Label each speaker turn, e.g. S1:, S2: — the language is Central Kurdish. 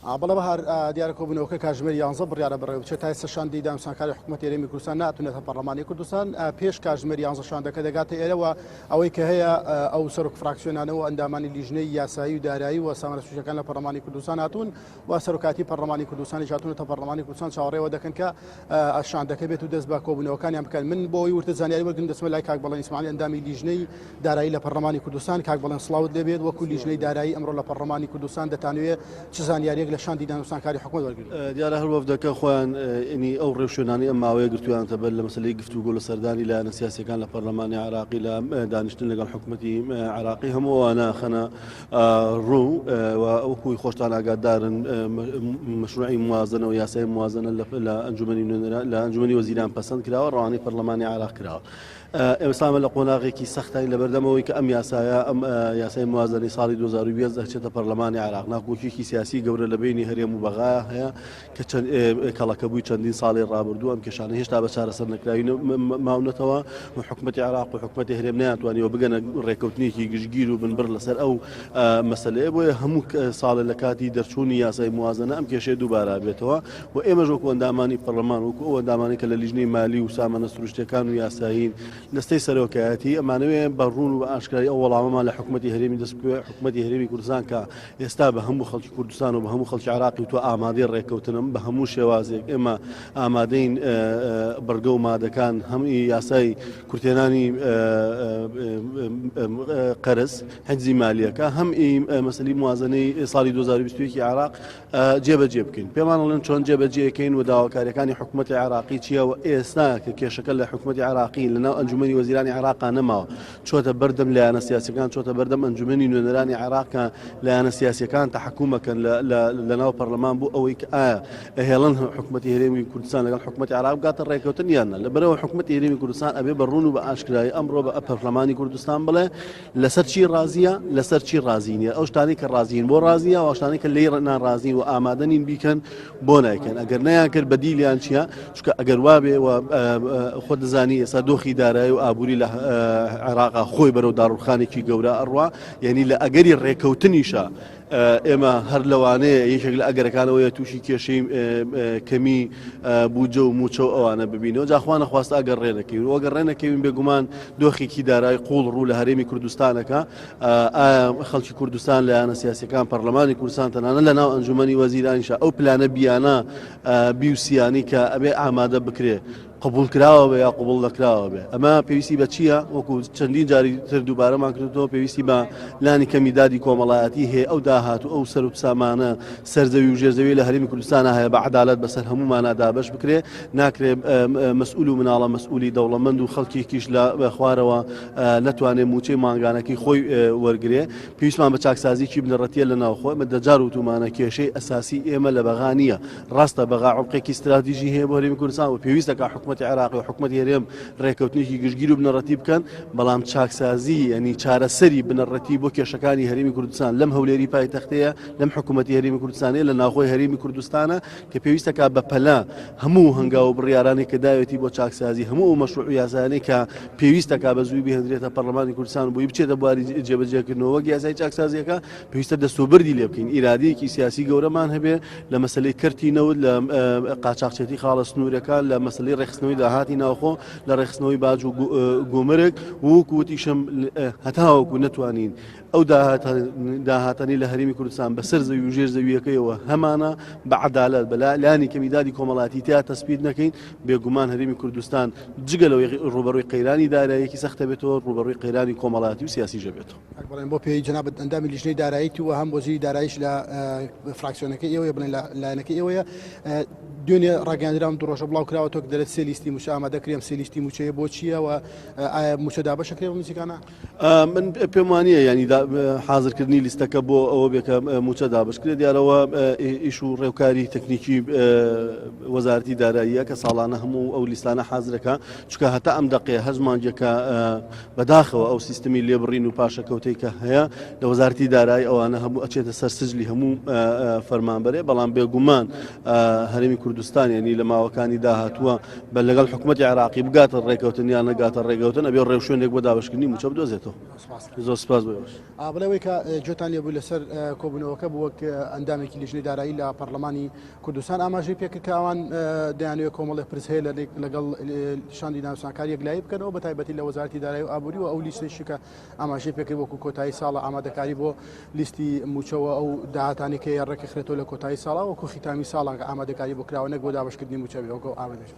S1: بەڵێ بەهار دیارە کۆبوونەوەکە کاتژمێر 11 بڕیارە بەڕێوە بچێت تا ئێستا شاندی دامسانکاری حکوومەتی هەرێمی کوردستان ناتوانێتە پەرلەمانی کوردستان پێش کاتژمێر 11 شاندەکە دەگاتە ئێرەوە ئەوەی کە هەیە ئەو سەرۆک فراکسیۆنانەوە ئەندامانی لیژنەی یاسایی و دارایی و سامانە سوژەکان لە پەرلەمانی کوردستان هاتوون و سەرۆکاتی پەرلەمانی کوردستانی هاتوونەتە پەرلەمانی کوردستان چاوەڕێوە دەکەن کە شاندەکە بێت و دەست بە کۆبوونەوەکانیان بکەن. من بۆی ورتە زانیاری وەرگرم دەچمە لای کاک بەڵێن ئیسماعیل ئەندامی لیژنەی دارایی لە پەرلەمانی کوردستان. کاک بەڵێن سڵاوت لێبێت وەکو لیژنەی دارایی ئەمڕۆ لە پەرلەمانی کوردستان دەتانوێت چ زانیاریەک لە شاندی دامسانکاری حکوومەت وەرگرن؟
S2: دیارە هەر وەفدەکە خۆیان ئەو ڕێوشێنانی ئەم ماوەیە گرتویانتە بەر لە مەسلەی گفتوگۆ لە سەردانی لایەنە سیاسیەکان لە پەرلەمانی عراقی لە دانیشتن لەگەڵ حکوومەتی عراقی هەمووانە خەنە ڕوو و ئەوکوی خۆشتان ئاگادارن مەشروعی موازنە و یاسای موازنە لە ئەنجومەنی وەزیران پەسەند کراوە ڕەوانەی پەرلەمانی عراق کراوە. ئێمەسامە لە قۆناغێکی سەختای لەبەردەمەوەی کە ئەم یاسایە ئەم یاسای موازنەی ساڵی 2020 دەچێتە پەرلەمانی عراق. ناکۆکیێکی سیاسی گەورە لە بینی هەرێم و بەغا هەیە کە کەڵەکە بووی چەندین ساڵی ڕابردوو ئەم کێشانە هێشتا بە چارەسەر نەکراوی ماونەتەوە و حکوومەتی عراق و حکوومەتی هەرێم نەیانتوانیوە بگەنە ڕێکەوتنێکی گشتگیر و بنبڕ لەسەر ئەو مەسەلەیە. بۆیە هەموو ساڵە لە کاتی دەرچوونی یاسای موازنە ئەم کێشەیە دووبارە بێتەوە و ئێمەش وەکو ئەندامانی پەرلەمان وەکو ئەو ئەندامانی کە لە لیژنەی مالی و سامانە سروشتیەکان و یاسایین دەستەی سەرۆکایەتی ئەمانەوێ بەڕوون و ئاشکایی ئەو وەڵامەمان لە حکوومەتی هەرێمی دەستکوێ حکوومەتی هەرێمی کوردستان کە ئێستا بە هەموو خەڵکی کوردستان و بە هەموو خەڵکی عراقی تو ئامادەی ڕێکەوتنم بە هەموو شێوازێک ئێمە ئامادەین بەرگە و مادەکان هەمووی یاسای کورتێنانی قەرز حجزی مالیەکە هەم مەسەلی موازنەی ساڵی 2021 عراق جێبەجێ بکەین. پێمان ئەڵێن چۆن جێبەجێەکەین و داواکاریەکانی حکوومەتی عراقی چییە و ئێستا کە کێشەکە لە حکوومەتی عراقی لەناو ئەنجومەنی وەزیرانی عراقا نەماوە چۆتە بەردەم لایەنە سیاسیەکان چۆتە بەردەم ئەنجومەنی نوێنەرانی عراقا لایەنە سیاسیەکان تەحکومەکەن لەناو پەرلەمان بوو ئەوەی کە ئایا ئەهێڵن حکوومەتی هەرێمی کوردستان لەگەڵ حکوومەتی عراق بگاتە ڕێکەوتن یانە. لەبەرەوە حکوومەتی هەرێمی کوردستان ئەبێ بەڕوون و بە ئاشکرایی ئەمڕۆ بە پەرلەمانی کوردستان بڵێ لەسەر چی ڕازیە لەسەر چی ڕازی نییە. ئەو شتانی کە ڕازین بۆ ڕازیە و شتانی کە لێ ناڕازین و ئامادەنین بیکەن بۆ نایکەن. ئەگەر نیان کرد بەدیلیان چییە؟ چونکە ئەگەر وابێ خۆ دەزانی ئێستا دۆخی دارایی و ئابووری لە عێراقا خۆی بەرەو داڕوخانێکی گەورە ئەڕوا یعنی لە ئەگەری ڕێکەوتنیشە ئێمە هەر لەوانەیە یەکێک لە ئەگەرەکانەوەیە تووشی کێشەی کەمی بوجە و موچە و ئەوانە ببینەوە جاخواانە خواست ئەگەر ڕێنەکەین و ئەگەر ڕێنەکەوین بێگومان دۆخێکی دارایی قوڵ ڕوو لە هەرێمی کوردستانەکە ئایا خەڵکی کوردستان لایەنە سیاسیەکان پەرلەمانی کوردستان تەنانە لەناو ئەنجومەنی وەزیرانیشە ئەو پلانە بیانە بیوسیانی کە ئەبێ ئامادە بکرێ قبول کراوە بێ یا قبول نەکراوە بێ. ئەمە پێویستی بە چییە؟ وەکو چەندین جاری تر دووبارەمان کردەوە پێویستی بە لانی کەمیدادی کۆمەڵایەتی هەیە ئەو داهات و ئەو سەر و سامانە سەرزەوی و ژێرزەوی لە هەرێمی کوردستانە هەیە بە عەدالەت بەسەر هەمومانە دابەش بکرێ. ناکرێ مەسئول و مناڵە مەسئولی دەوڵەمەند و خەڵکێکیش لە خوارەوە نەتوانێت موچەی مانگانەکەی خۆی وەرگێ. پێویستمان بە چاکسازیی بنەڕەتیە لە ناوخۆ ئمە دەجار وتومانە کێشەی ئەساسی ئێمە لە بەغا نییە. ڕاستە بەغا عومقێکی استراتیژی هەیە بۆ هەرێمی کوردستان و پێویستە حکوومەتی عراقی و حکوومەتی هەرێم ڕێکەوتنێکی گشتگیر و بنەڕەتی بکەن بەڵام چاکسازی ینی چارەسەری بنەڕەتی بۆ کێشەکانی هەرێمی کوردستان لەم هەولێری پایتەختەیە لەم حکوومەتی هەرێمی کوردستانەیە لە ناوخۆی هەرێمی کوردستانە کە پێویستەکە بە پەلا هەموو هەنگاو بڕیارانی کە داوێتی بۆ چاکسازی هەموو مەشروع یاسایانەی کە پێویستەکە بە زووی بهێنرێتە پەرلەمانی کوردستان بۆی بچێتە بواری جێبەجێکردنەوە یاسای چاکسازیەکە پێویستە دەستوبەردی لێ بکەین. ئیرادەیەکی سیاسی گەورەمان هەبێ لە مەسلەی کەرتی نەوت لە قاچاقچێتی خاڵە سنوورەکان لە مەسلەی ڕێخستنەوەی داهاتی ناوخۆ لە ڕێخستنەوەی باج و گۆمەرێک وەکوتیشم هەتاوەکو نەتوانین ئەو داهاتانی لە هەرێمی کوردستان بەسەر زەوی و ژێر زەویەکەیەوە هەمانە بە عەدالەت بە لانی کەمیدادی کۆمەڵایەتی تیا تەسبیت نەکەین بێگومان هەرێمی کوردستان جگەلەوەی ڕوبەڕووی قەیرانی داراییەکی سەختە بێتەوە ڕوبەڕووی قەیرانی کۆمەڵایەتی و سیاسیژە بێتەوە.
S1: بڵێن بۆ پێی جەناب ئەندامی لیژنەی داراییتی و هەم وەزیری داراییش لە فراکسیۆنەکەی ئێوەیە بڵێن لایەنەکەی ئێوەیە دوێنێ ڕاگەاندرام دوو ڕۆژە بڵاو کراوە تۆ دەرێت سێ لیستی موچە ئامادەکرێم سێ لیستی موچەیە بۆ چییە و ئایا موچە دابەشەکرێ بە موسیقانە؟
S2: من پێم وانییە ینی حاضرکردنی لیستەکە بۆ ئەوە بێکە موچە دابشکرێت دیارەوە ئیش و ڕێوکاری تەکنیکی وەزارەتی داراییە کە ساڵانە هەموو ئەو لیستانە حاضرەکە چکە هەتا ئەم دەقەیە هەزمانجەکە بەداخەوە ئەو سیستمی لێبڕین و پاشەکەوتەی کە هەیە لە وەزارەتی دارایی ئەوانە هەموو ئەچێتە سەر سجلی هەموو فەرمانبەرێ بەڵام بێگومان هەرێمی کوردستان ینی لە ماوەکانی داهاتووە بە لەگەڵ حکوومەتی عراقی بگاتە ڕێکەوتن یان نەگاتە ڕێکەوتن ئەبێ ڕێوشێنێک بۆ دابشکردنی موچە بدۆزێتەوە. زۆر سپاس بۆ باش.
S1: بڵێوەی کە جۆتان لێبوو لەسەر کۆبوونەوەکە بووە ئەندامێکی لیژنەی دارایی لە پەرلەمانی کوردستان ئاماژەی پێکرد کە ئەوان دەیانوێت کۆمەڵی پرس هەیە لەگەڵ شاندی ناوسانکاری یەکلایی بکەنەوە بە تایبەتی لە وەزارەتی دارایی و ئابووری و ئەو لیستێکی کە ئاماژەی پێکرد وەکو کۆتایی ساڵە ئامادەکاری بۆ لیستی موچەوە ئەو داهاتانی کە ڕێکخرێتەوە لە کۆتایی ساڵا وەکو ختامی ساڵا ئامادەکاری بۆ کراوە نەک بۆ دابشکردنی موچەوی وەکو ئامادەش.